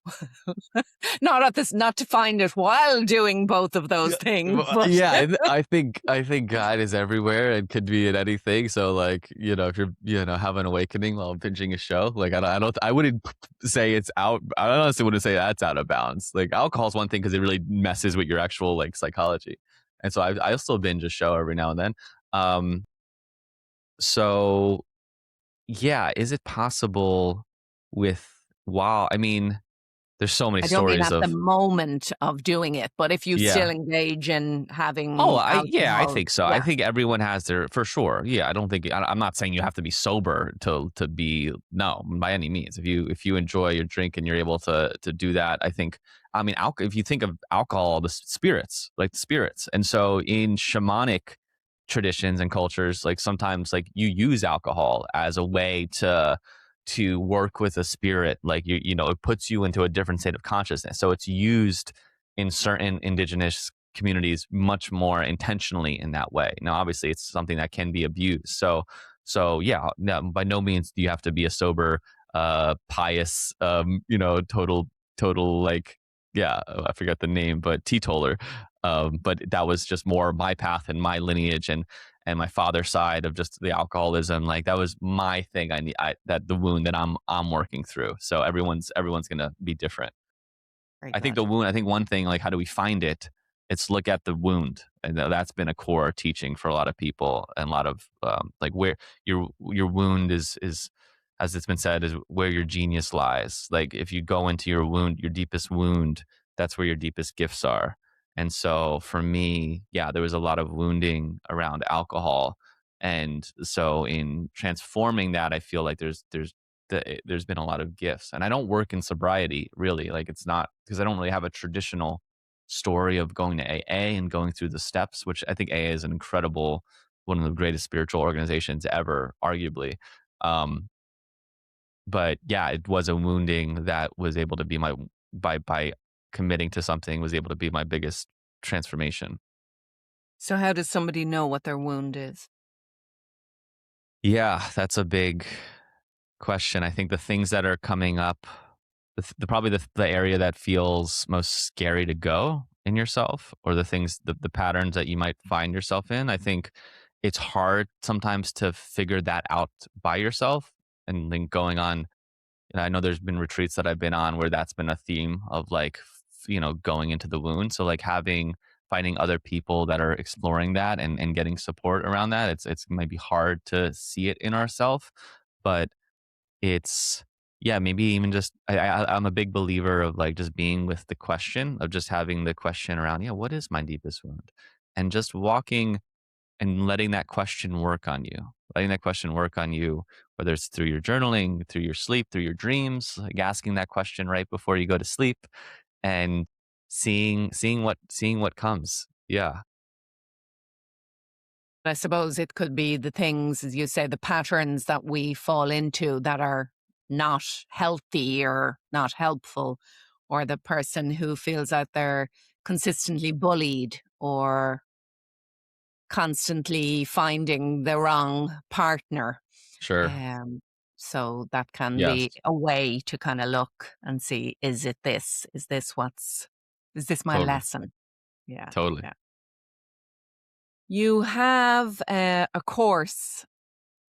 Not to find it while doing both of those Yeah, things, well, but yeah. I think God is everywhere and could be in anything. So like if you're have an awakening while binging a show, like I wouldn't say it's out. I honestly wouldn't say that's out of bounds. Like alcohol is one thing because it really messes with your actual like psychology, and so I still binge a show every now and then. Um, so yeah, is it possible with while I mean, there's so many I don't mean stories at the of moment of doing it, but if you still yeah. engage in Oh, having I alcohol, think so. I yeah, think everyone has their for sure. Yeah, I don't think I'm not saying you have to be sober to be no by any means. If you enjoy your drink and you're able to do that, I think. I mean, if you think of alcohol, the spirits, like the spirits, and so in shamanic traditions and cultures, like sometimes like you use alcohol as a way to work with a spirit, like it puts you into a different state of consciousness. So it's used in certain indigenous communities much more intentionally in that way. Now, obviously, it's something that can be abused. So yeah, no, by no means do you have to be a sober, pious, total like yeah, I forgot the name, but teetotaler. But that was just more my path and my lineage and my father's side of just the alcoholism. Like that was my thing. That the wound that I'm working through. So everyone's gonna be different. very I think good. the wound. I think one thing like how do we find it? It's look at the wound, and that's been a core teaching for a lot of people, and a lot of like where your wound is, as it's been said, is where your genius lies. Like if you go into your wound, your deepest wound, that's where your deepest gifts are. And so for me, yeah, there was a lot of wounding around alcohol, and so in transforming that, I feel like there's been a lot of gifts. And I don't work in sobriety really, like it's not because I don't really have a traditional story of going to AA and going through the steps, which I think AA is an incredible, one of the greatest spiritual organizations ever, arguably. Um, but yeah, it was a wounding that was able to be my by committing to something was able to be my biggest transformation. So, how does somebody know what their wound is? Yeah, that's a big question. I think the things that are coming up, probably the area that feels most scary to go in yourself, or the things, the patterns that you might find yourself in. I think it's hard sometimes to figure that out by yourself. And then going on, I know there's been retreats that I've been on where that's been a theme of like, going into the wound. So like finding other people that are exploring that and getting support around that. It's might be hard to see it in ourselves, but it's yeah, maybe even just I'm a big believer of like just being with the question of just having the question around, yeah, what is my deepest wound? And just walking and letting that question work on you. Letting that question work on you, whether it's through your journaling, through your sleep, through your dreams, like asking that question right before you go to sleep and seeing what comes. Yeah, I suppose it could be the things, as you say, the patterns that we fall into that are not healthy or not helpful, or the person who feels that they're consistently bullied or constantly finding the wrong partner. sure. Um, so that can Yes, be a way to kind of look and see, is it this? Is this my totally. lesson? Yeah. Totally. Yeah. You have a course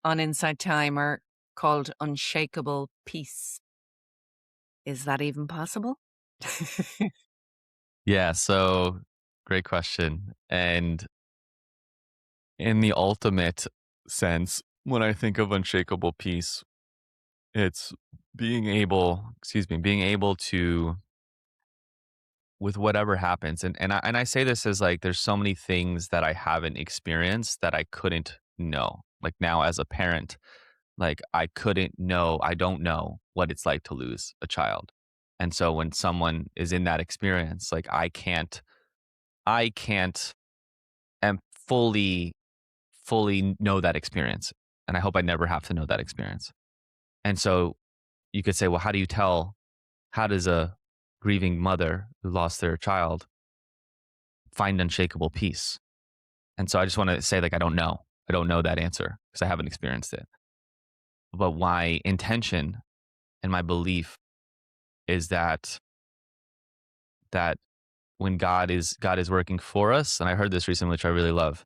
on Inside Timer called Unshakable Peace. Is that even possible? Yeah, so great question. And in the ultimate sense, when I think of unshakable peace, it's being able to, with whatever happens, and I say this as like there's so many things that I haven't experienced that I couldn't know. Like now as a parent, like I don't know what it's like to lose a child. And so when someone is in that experience, like I can't am fully know that experience. And I hope I never have to know that experience. And so you could say, well, how does a grieving mother who lost their child find unshakable peace? And so I just want to say, like, I don't know. I don't know that answer because I haven't experienced it. But my intention and my belief is that when God is working for us, and I heard this recently, which I really love.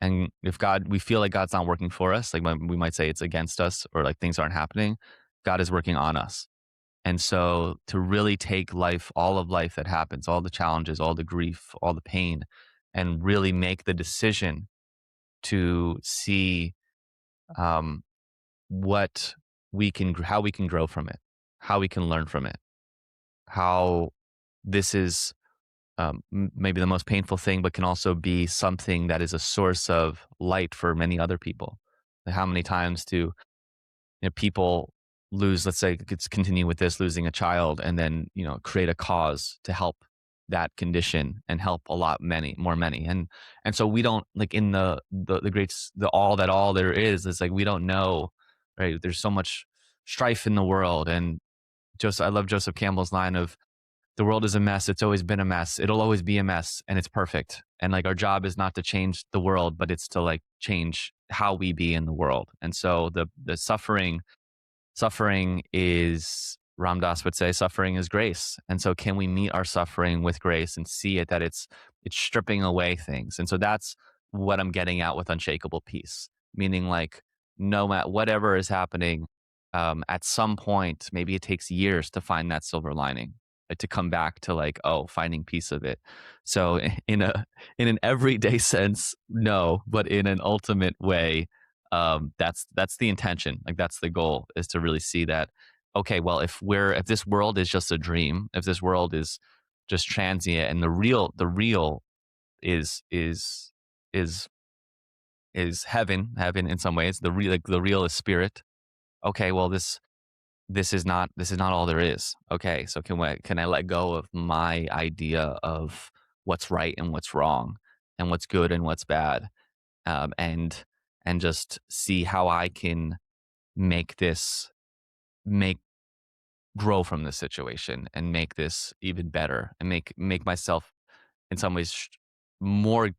And if we feel like God's not working for us, like we might say it's against us or like things aren't happening, God is working on us. And so to really take life, all of life that happens, all the challenges, all the grief, all the pain, and really make the decision to see um, what how we can grow from it, how we can learn from it, how this is maybe the most painful thing, but can also be something that is a source of light for many other people. Like how many times do people lose, let's say, let's continue with this, losing a child, and then, create a cause to help that condition and help a lot many. And so we don't like in the great, all there is like, we don't know, right? There's so much strife in the world. And I love Joseph Campbell's line of, the world is a mess. It's always been a mess. It'll always be a mess and it's perfect. And like our job is not to change the world, but it's to like change how we be in the world. And so the suffering is, Ram Dass would say, suffering is grace. And so can we meet our suffering with grace and see it that it's stripping away things. And so that's what I'm getting at with unshakable peace, meaning like no matter whatever is happening, at some point, maybe it takes years to find that silver lining. to come back to like, oh, finding peace of it. So in an everyday sense, no, but in an ultimate way, that's the intention. Like that's the goal, is to really see that, okay, well, if this world is just a dream, if this world is just transient, and the real is is is heaven in some ways. The real is spirit. Okay, well, this is not all there is. Okay, so can I let go of my idea of what's right and what's wrong, and what's good and what's bad, um, and and just see how I can make this make grow from this situation, and make this even better, and make myself in some ways more.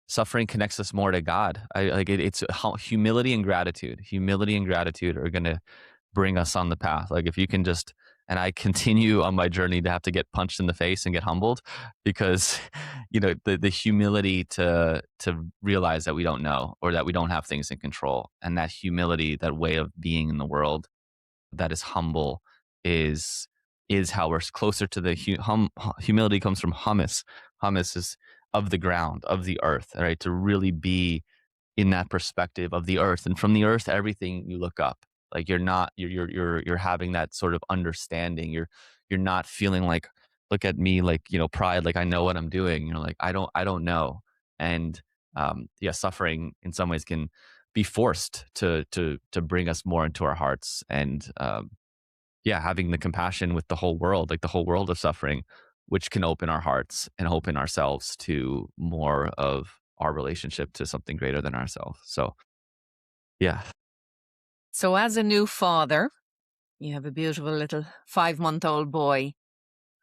Suffering connects us more to God. It's how humility and gratitude. Humility and gratitude are going to bring us on the path. Like if you can just, and I continue on my journey to have to get punched in the face and get humbled, because the humility to realize that we don't know, or that we don't have things in control, and that humility, that way of being in the world that is humble, is how we're closer to the humility. Comes from hummus. Hummus is of the ground, of the earth, right? To really be in that perspective of the earth, and from the earth, everything you look up. Like you're not you're having that sort of understanding. You're not feeling like, look at me, like, pride, like I know what I'm doing. You're like, I don't know. And yeah, suffering in some ways can be forced to bring us more into our hearts. And yeah, having the compassion with the whole world, like the whole world of suffering, which can open our hearts and open ourselves to more of our relationship to something greater than ourselves. So yeah. So, as a new father, you have a beautiful little 5-month-old boy.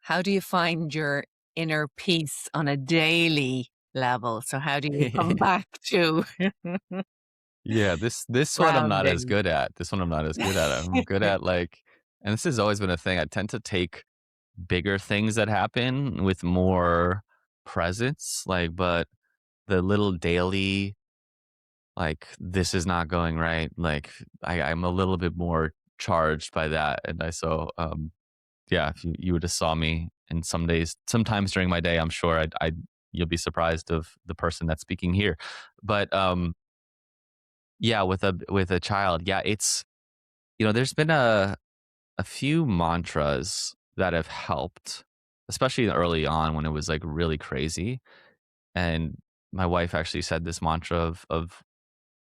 How do you find your inner peace on a daily level? So, how do you come back to Yeah, this one I'm not as grounding? good at. This one I'm not as good at. I'm good at, like, and this has always been a thing. I tend to take bigger things that happen with more presence, like, but the little daily, like, this is not going right. Like, I'm a little bit more charged by that. And yeah, if you would have saw me, and sometimes during my day, I'm sure you'll be surprised of the person that's speaking here. But yeah, with a child, yeah, there's been a few mantras that have helped, especially early on when it was like really crazy. And my wife actually said this mantra of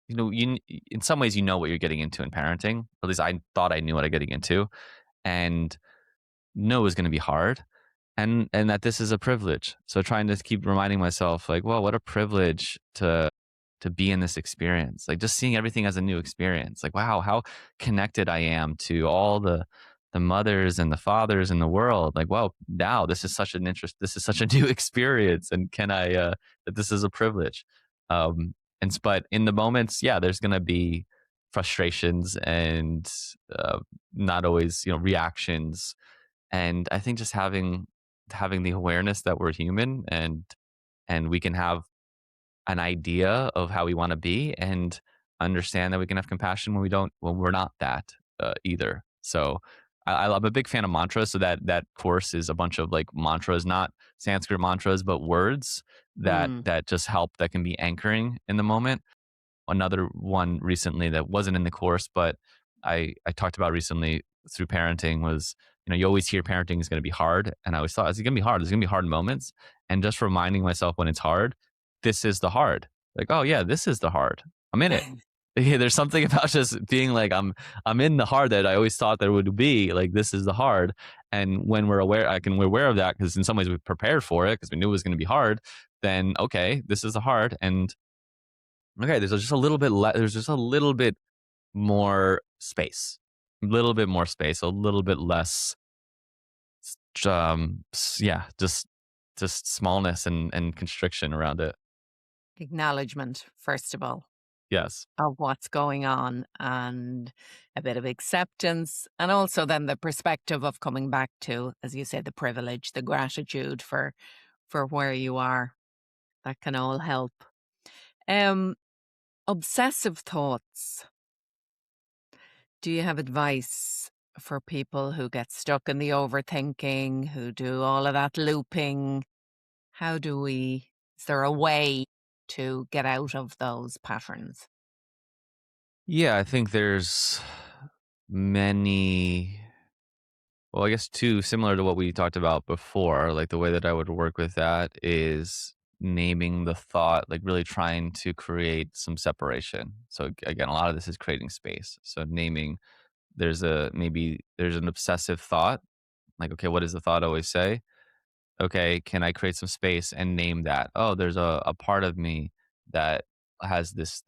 in some ways, what you're getting into in parenting. At least I thought I knew what I'm getting into, and no is going to be hard, and that this is a privilege. So trying to keep reminding myself, like, well, what a privilege to be in this experience. Like just seeing everything as a new experience. Like, wow, how connected I am to all the mothers and the fathers in the world. Like, wow, now this is such a new experience, and can I that this is a privilege. But in the moments, yeah, there's gonna be frustrations, and uh, not always, reactions. And I think just having the awareness that we're human, and we can have an idea of how we want to be, and understand that we can have compassion when we're not that either. So I'm a big fan of mantras. So that course is a bunch of like mantras, not Sanskrit mantras, but words that Mm. that just help, that can be anchoring in the moment. Another one recently that wasn't in the course, but I talked about recently through parenting was, you always hear parenting is going to be hard. And I always thought, is it going to be hard? There's going to be hard moments. And just reminding myself when it's hard, this is the hard. Like, oh yeah, this is the hard. I'm in it. Yeah, there's something about just being like, I'm in the hard that I always thought there would be. Like, this is the hard. And when we're aware of that, because in some ways we prepared for it because we knew it was going to be hard. Then okay, this is the hard. And okay, there's just a little bit more space. A little bit more space, a little bit less yeah, just smallness and constriction around it. Acknowledgement, first of all, Yes. of what's going on, and a bit of acceptance. And also then the perspective of coming back to, as you say, the privilege, the gratitude for where you are. That can all help. Um, Obsessive thoughts. Do you have advice for people who get stuck in the overthinking, who do all of that looping? How do we, is there a way to get out of those patterns? Yeah, I think there's many, well, I guess 2 similar to what we talked about before. Like, the way that I would work with that is naming the thought, like, really trying to create some separation. So, again, a lot of this is creating space. So, naming, maybe there's an obsessive thought, like, okay, what does the thought always say? Okay, can I create some space and name that? Oh, there's a part of me that has this,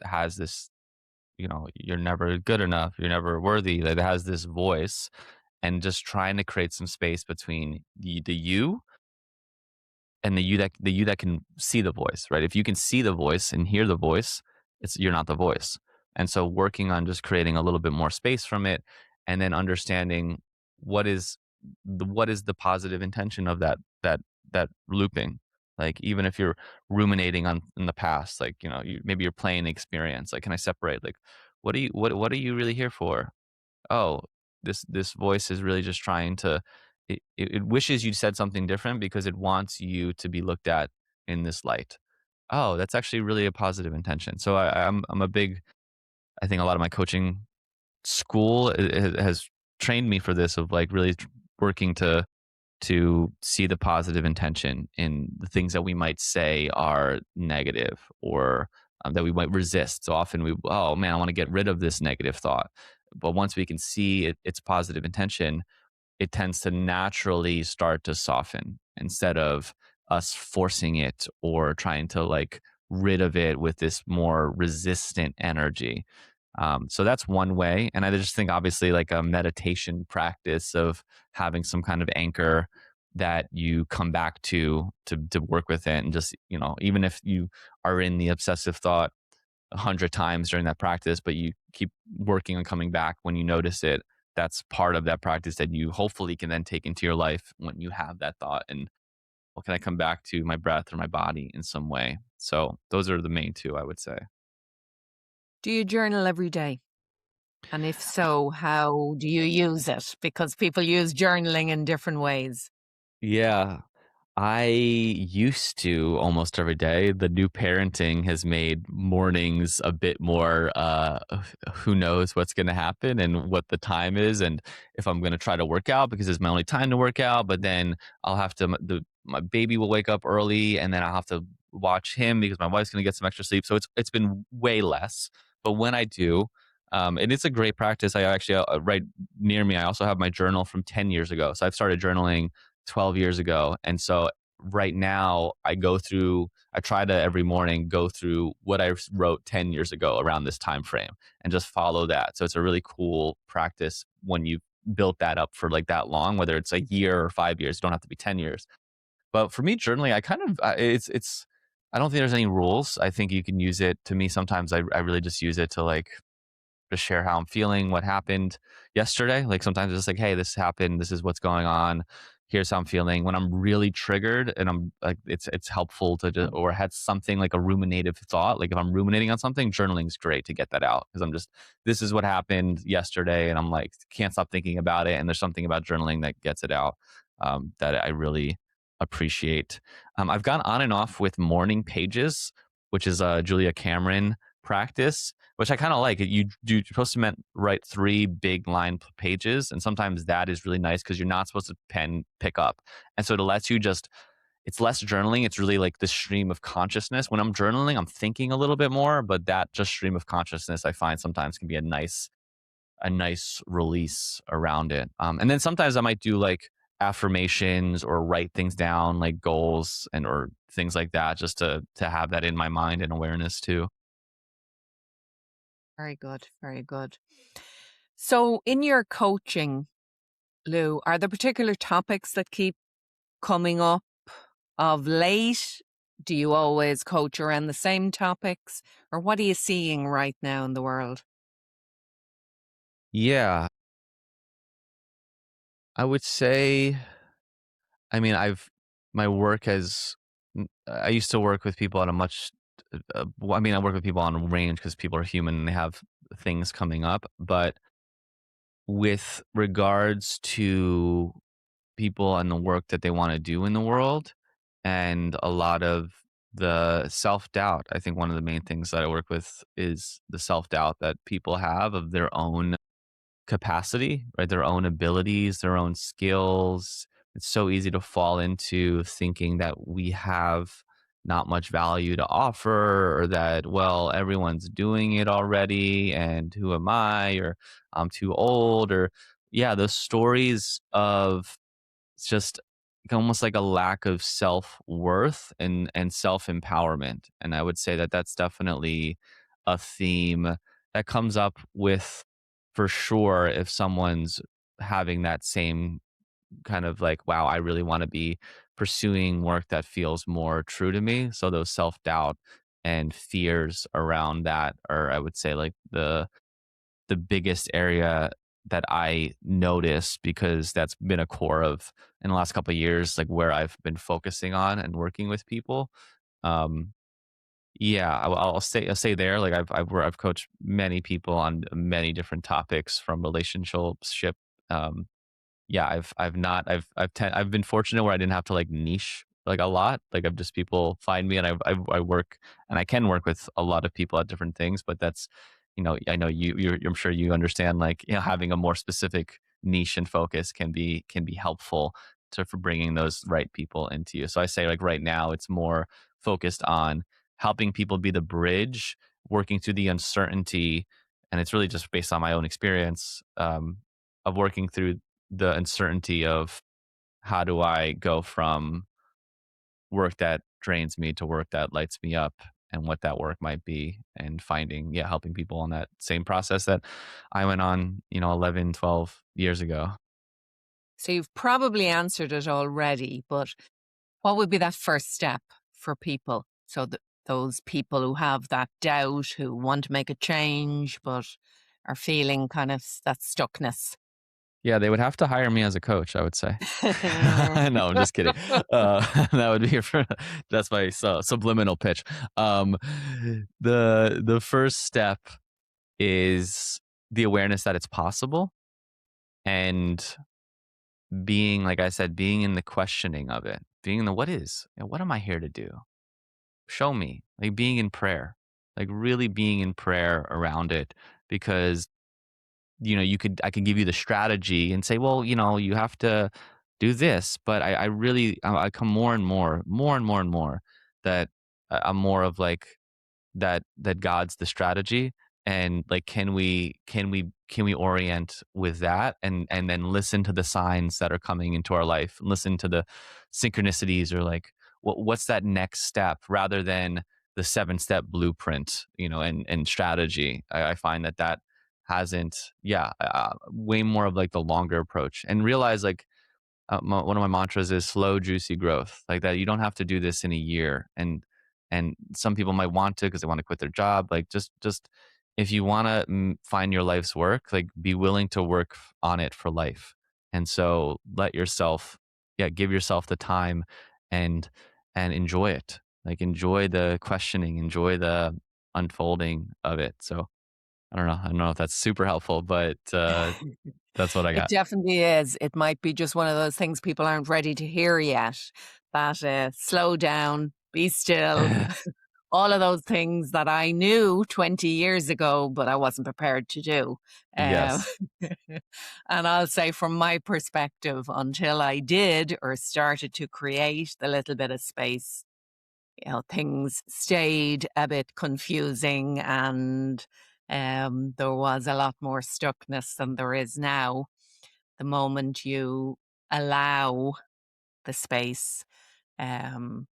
you're never good enough, you're never worthy, that has this voice, and just trying to create some space between the you and the you that can see the voice, right? If you can see the voice and hear the voice, you're not the voice. And so working on just creating a little bit more space from it, and then understanding what is the positive intention of that looping. Like, even if you're ruminating on in the past, like, maybe you're playing the experience. Like, can I separate? Like, what are you really here for? Oh, this voice is really just trying to, it wishes you said something different because it wants you to be looked at in this light. Oh, that's actually really a positive intention. So I'm a big, I think a lot of my coaching school has trained me for this, of like really working to see the positive intention in the things that we might say are negative, or that we might resist. So often oh man, I want to get rid of this negative thought. But once we can see its positive intention, it tends to naturally start to soften instead of us forcing it or trying to like rid of it with this more resistant energy. So that's one way. And I just think obviously like a meditation practice of having some kind of anchor that you come back to work with it. And just, even if you are in the obsessive thought 100 times during that practice, but you keep working on coming back when you notice it, that's part of that practice that you hopefully can then take into your life when you have that thought. And, well, can I come back to my breath or my body in some way? So those are the main 2, I would say. Do you journal every day? And if so, how do you use it? Because people use journaling in different ways. Yeah. I used to almost every day. The new parenting has made mornings a bit more, who knows what's going to happen and what the time is, and if I'm going to try to work out because it's my only time to work out. But then I'll have to, my baby will wake up early, and then I'll have to watch him because my wife's going to get some extra sleep. So it's been way less. But when I do, and it's a great practice. I actually, right near me, I also have my journal from 10 years ago. So I've started journaling 12 years ago. And so right now I try to every morning go through what I wrote 10 years ago around this time frame and just follow that. So it's a really cool practice when you built that up for like that long, whether it's a year or 5 years, you don't have to be 10 years. But for me, journaling, I kind of, I don't think there's any rules. I think you can use it. To me, sometimes I really just use it to like to share how I'm feeling, what happened yesterday. Like sometimes it's just like, hey, this happened. This is what's going on. Here's how I'm feeling. When I'm really triggered and I'm like, it's helpful to just, or had something like a ruminative thought. Like if I'm ruminating on something, journaling is great to get that out, because I'm just, this is what happened yesterday, and I'm like can't stop thinking about it. And there's something about journaling that gets it out, that I really appreciate. I've gone on and off with morning pages, which is a Julia Cameron practice, which I kind of like. You're supposed to write 3 big line pages, and sometimes that is really nice because you're not supposed to pick up, and so it lets you just. It's less journaling. It's really like the stream of consciousness. When I'm journaling, I'm thinking a little bit more, but that just stream of consciousness I find sometimes can be a nice release around it. And then sometimes I might do like affirmations or write things down like goals and or things like that, just to have that in my mind and awareness too. Very good. Very good. So, in your coaching, Lou, are there particular topics that keep coming up of late? Do you always coach around the same topics? Or what are you seeing right now in the world? Yeah, I would say, I mean, my work has, I used to work with people at a much, well, I mean, I work with people on a range because people are human and they have things coming up. But with regards to people and the work that they want to do in the world, and a lot of the self doubt. I think one of the main things that I work with is the self doubt that people have of their own capacity, right? Their own abilities, their own skills. It's so easy to fall into thinking that we have not much value to offer, or that, well, everyone's doing it already and who am I, or I'm too old, or yeah, those stories of just almost like a lack of self-worth and self-empowerment. And I would say that that's definitely a theme that comes up with, for sure, if someone's having that same kind of like, wow, I really want to be pursuing work that feels more true to me. So those self-doubt and fears around that are, I would say, like the biggest area that I notice, because that's been a core of, in the last couple of years, like where I've been focusing on and working with people. Um, yeah, I'll say there, like I've coached many people on many different topics, from relationship, um, yeah, I've been fortunate where I didn't have to like niche like a lot. Like I've just, people find me, and I work, and I can work with a lot of people at different things. But that's, I know I'm sure you understand, like, having a more specific niche and focus can be helpful to for bringing those right people into you. So I say, like, right now it's more focused on helping people be the bridge, working through the uncertainty, and it's really just based on my own experience, of working through the uncertainty of how do I go from work that drains me to work that lights me up, and what that work might be, and finding, yeah, helping people on that same process that I went on, 11, 12 years ago. So you've probably answered it already, but what would be that first step for people? So that those people who have that doubt, who want to make a change, but are feeling kind of that stuckness. Yeah, they would have to hire me as a coach, I would say. No, I'm just kidding. That would be for that's my subliminal pitch. Um, the first step is the awareness that it's possible, and being, like I said, being in the questioning of it, being in the what is, what am I here to do? Show me, like being in prayer, like really being in prayer around it, because I could give you the strategy and say, well, you have to do this, but I really, I come more and more that I'm more of like, that God's the strategy, and like, can we orient with that, and then listen to the signs that are coming into our life, listen to the synchronicities, or like, what's that next step, rather than the 7-step blueprint, and strategy. I find that hasn't, yeah, way more of like the longer approach, and realize, like, one of my mantras is slow, juicy growth. Like that, you don't have to do this in a year. And some people might want to, because they want to quit their job. Like, just if you want to find your life's work, like, be willing to work on it for life. And so let yourself, yeah, give yourself the time, and enjoy it. Like, enjoy the questioning, enjoy the unfolding of it. So I don't know if that's super helpful, but that's what I It got. definitely is. It might be just one of those things people aren't ready to hear yet. That slow down, be still, all of those things that I knew 20 years ago, but I wasn't prepared to do. Um, Yes. and I'll say, from my perspective, until I did or started to create the little bit of space, things stayed a bit confusing, and there was a lot more stuckness than there is now. The moment you allow the space, um,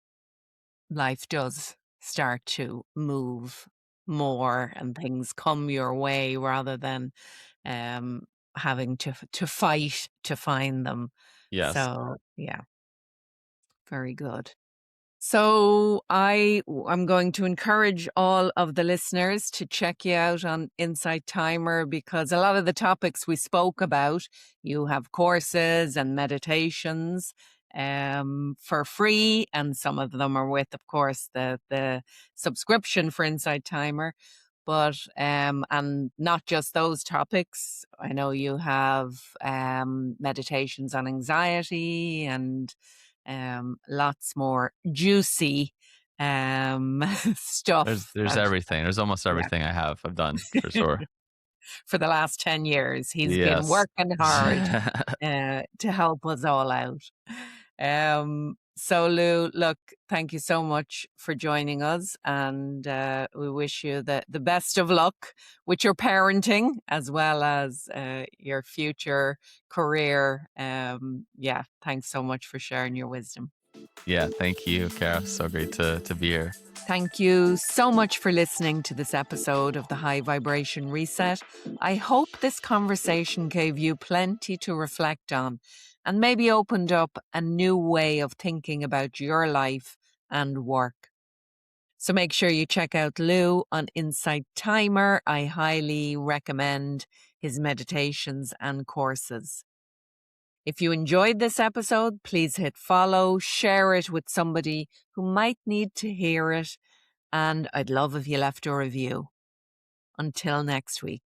life does start to move more, and things come your way, rather than um, having to fight to find them. Yes. So yeah, very good. So I'm going to encourage all of the listeners to check you out on Insight Timer, because a lot of the topics we spoke about, you have courses and meditations for free, and some of them are with, of course, the subscription for Insight Timer. and not just those topics. I know you have meditations on anxiety and lots more juicy stuff. There's everything. There's almost Yeah. everything I've done for sure. For the last 10 years, he's been Yes. working hard to help us all out. So, Lou, look, thank you so much for joining us, and we wish you the best of luck with your parenting as well as your future career. Yeah, thanks so much for sharing your wisdom. Yeah, thank you, Kara. So great to be here. Thank you so much for listening to this episode of the High Vibration Reset. I hope this conversation gave you plenty to reflect on and maybe opened up a new way of thinking about your life and work. So make sure you check out Lou on Insight Timer. I highly recommend his meditations and courses. If you enjoyed this episode, please hit follow, share it with somebody who might need to hear it, and I'd love if you left a review. Until next week.